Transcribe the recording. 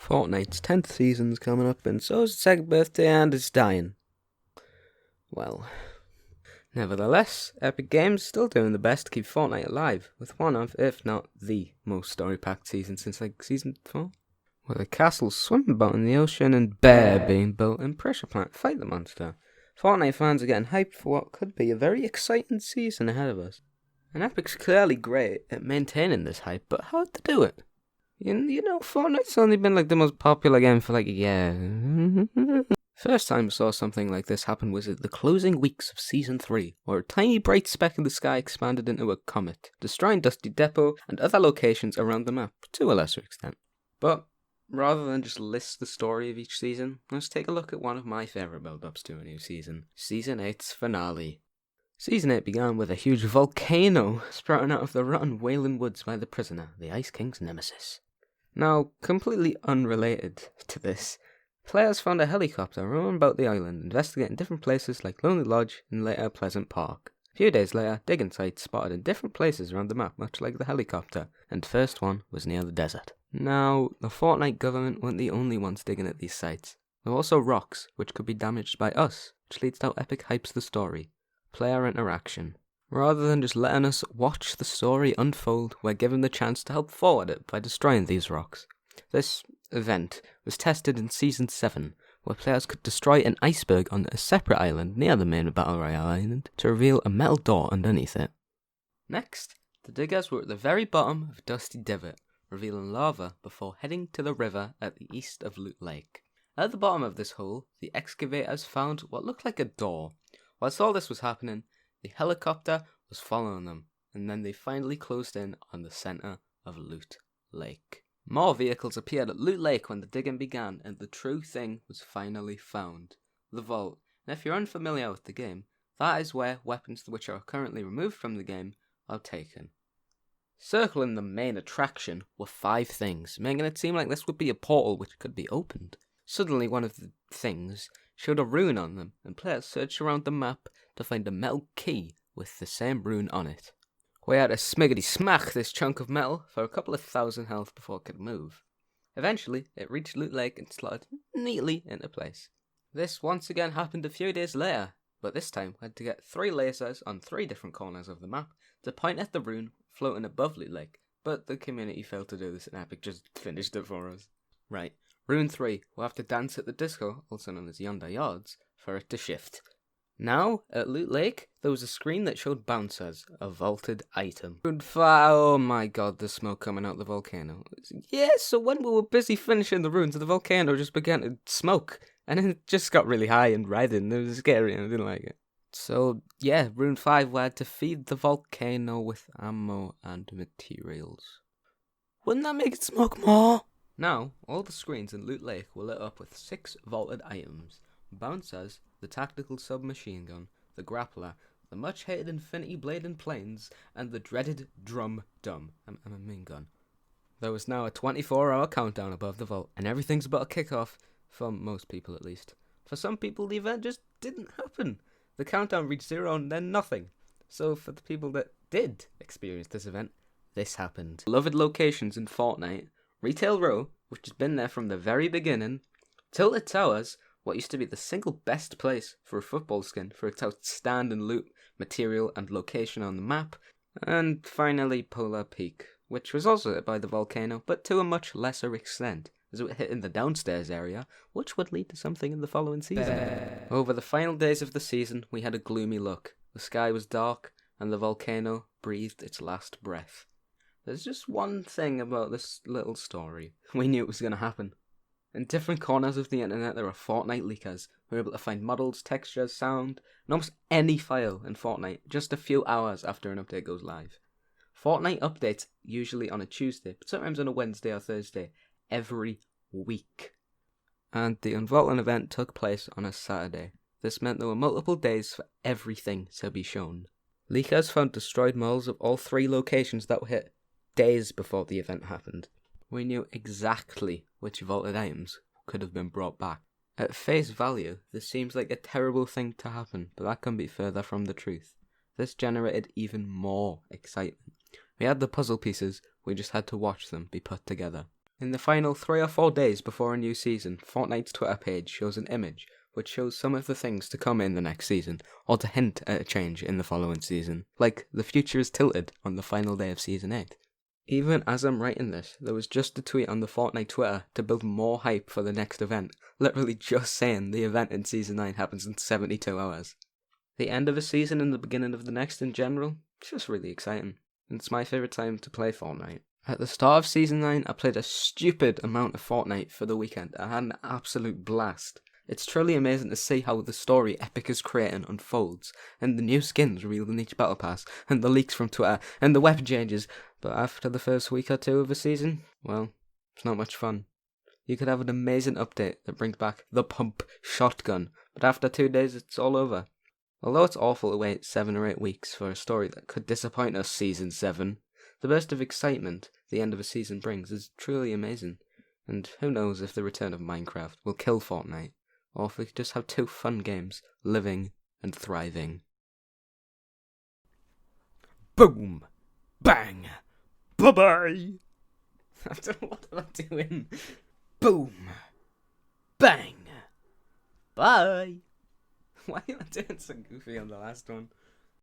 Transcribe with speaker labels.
Speaker 1: Fortnite's 10th season's coming up, and so's its second birthday, and it's dying. Well, nevertheless, Epic Games still doing the best to keep Fortnite alive, with one of, if not the most story-packed season since season 4. With a castle swimming about in the ocean and bear being built and pressure plant fight the monster. Fortnite fans are getting hyped for what could be a very exciting season ahead of us. And Epic's clearly great at maintaining this hype, but how'd they do it? You know, Fortnite's only been the most popular game for a year. First time I saw something like this happen was at the closing weeks of Season 3, where a tiny bright speck in the sky expanded into a comet, destroying Dusty Depot and other locations around the map, to a lesser extent. But rather than just list the story of each season, let's take a look at one of my favourite build-ups to a new season, Season 8's finale. Season 8 began with a huge volcano sprouting out of the rotten Wailing Woods by the prisoner, the Ice King's nemesis. Now, completely unrelated to this, players found a helicopter roaming about the island, investigating different places like Lonely Lodge and later Pleasant Park. A few days later, digging sites spotted in different places around the map, much like the helicopter, and the first one was near the desert. Now, the Fortnite government weren't the only ones digging at these sites. There were also rocks, which could be damaged by us, which leads to how Epic hypes the story. Player interaction. Rather than just letting us watch the story unfold, we're given the chance to help forward it by destroying these rocks. This event was tested in Season 7, where players could destroy an iceberg on a separate island near the main Battle Royale island to reveal a metal door underneath it. Next, the diggers were at the very bottom of Dusty Divot, revealing lava before heading to the river at the east of Loot Lake. At the bottom of this hole, the excavators found what looked like a door. Whilst all this was happening, the helicopter was following them, and then they finally closed in on the centre of Loot Lake. More vehicles appeared at Loot Lake when the digging began, and the true thing was finally found. The vault. And if you're unfamiliar with the game, that is where weapons which are currently removed from the game are taken. Circling the main attraction were 5 things, making it seem like this would be a portal which could be opened. Suddenly one of the things showed a rune on them, and players searched around the map to find a metal key with the same rune on it. We had to smiggity smack this chunk of metal for a couple of thousand health before it could move. Eventually, it reached Loot Lake and slotted neatly into place. This once again happened a few days later, but this time we had to get 3 lasers on 3 different corners of the map to point at the rune floating above Loot Lake, but the community failed to do this and Epic just finished it for us. Right, Rune 3, we'll have to dance at the disco, also known as Yonder Yards, for it to shift. Now, at Loot Lake, there was a screen that showed bouncers, a vaulted item. Rune 5, oh my god, the smoke coming out the volcano. Yeah, so when we were busy finishing the runes, the volcano just began to smoke, and it just got really high and red, and it was scary, and I didn't like it. So, yeah, Rune 5, we had to feed the volcano with ammo and materials. Wouldn't that make it smoke more? Now, all the screens in Loot Lake were lit up with 6 vaulted items. Bouncers, the tactical submachine gun, the grappler, the much-hated infinity blade in planes, and the dreaded drum dum, a main gun. There was now a 24-hour countdown above the vault, and everything's about to kick off, for most people at least. For some people, the event just didn't happen. The countdown reached 0 and then nothing. So for the people that did experience this event, this happened. Beloved locations in Fortnite, Retail Row, which has been there from the very beginning, Tilted Towers, what used to be the single best place for a football skin for its outstanding loot, material and location on the map, and finally Polar Peak, which was also hit by the volcano, but to a much lesser extent, as it hit in the downstairs area, which would lead to something in the following season. Over the final days of the season, we had a gloomy look. The sky was dark, and the volcano breathed its last breath. There's just one thing about this little story. We knew it was going to happen. In different corners of the internet, there are Fortnite leakers who are able to find models, textures, sound, and almost any file in Fortnite just a few hours after an update goes live. Fortnite updates usually on a Tuesday, but sometimes on a Wednesday or Thursday, every week. And the Unvoilant event took place on a Saturday. This meant there were multiple days for everything to be shown. Leakers found destroyed models of all 3 locations that were hit days before the event happened. We knew exactly which vaulted items could have been brought back. At face value, this seems like a terrible thing to happen, but that couldn't be further from the truth. This generated even more excitement. We had the puzzle pieces, we just had to watch them be put together. In the final 3 or 4 days before a new season, Fortnite's Twitter page shows an image which shows some of the things to come in the next season, or to hint at a change in the following season, like the future is tilted on the final day of Season 8. Even as I'm writing this, there was just a tweet on the Fortnite Twitter to build more hype for the next event, literally just saying the event in Season 9 happens in 72 hours. The end of a season and the beginning of the next in general, it's just really exciting, and it's my favourite time to play Fortnite. At the start of Season 9, I played a stupid amount of Fortnite for the weekend. I had an absolute blast. It's truly amazing to see how the story Epic is creating unfolds, and the new skins revealed in each battle pass, and the leaks from Twitter, and the weapon changes, but after the first week or 2 of a season, well, it's not much fun. You could have an amazing update that brings back the pump shotgun, but after 2 days it's all over. Although it's awful to wait 7 or 8 weeks for a story that could disappoint us Season 7, the burst of excitement the end of a season brings is truly amazing, and who knows if the return of Minecraft will kill Fortnite, or if we could just have 2 fun games, living and thriving. Boom! Bang! Bye-bye! What am I doing? Boom! Bang! Bye! Why am I doing so goofy on the last one?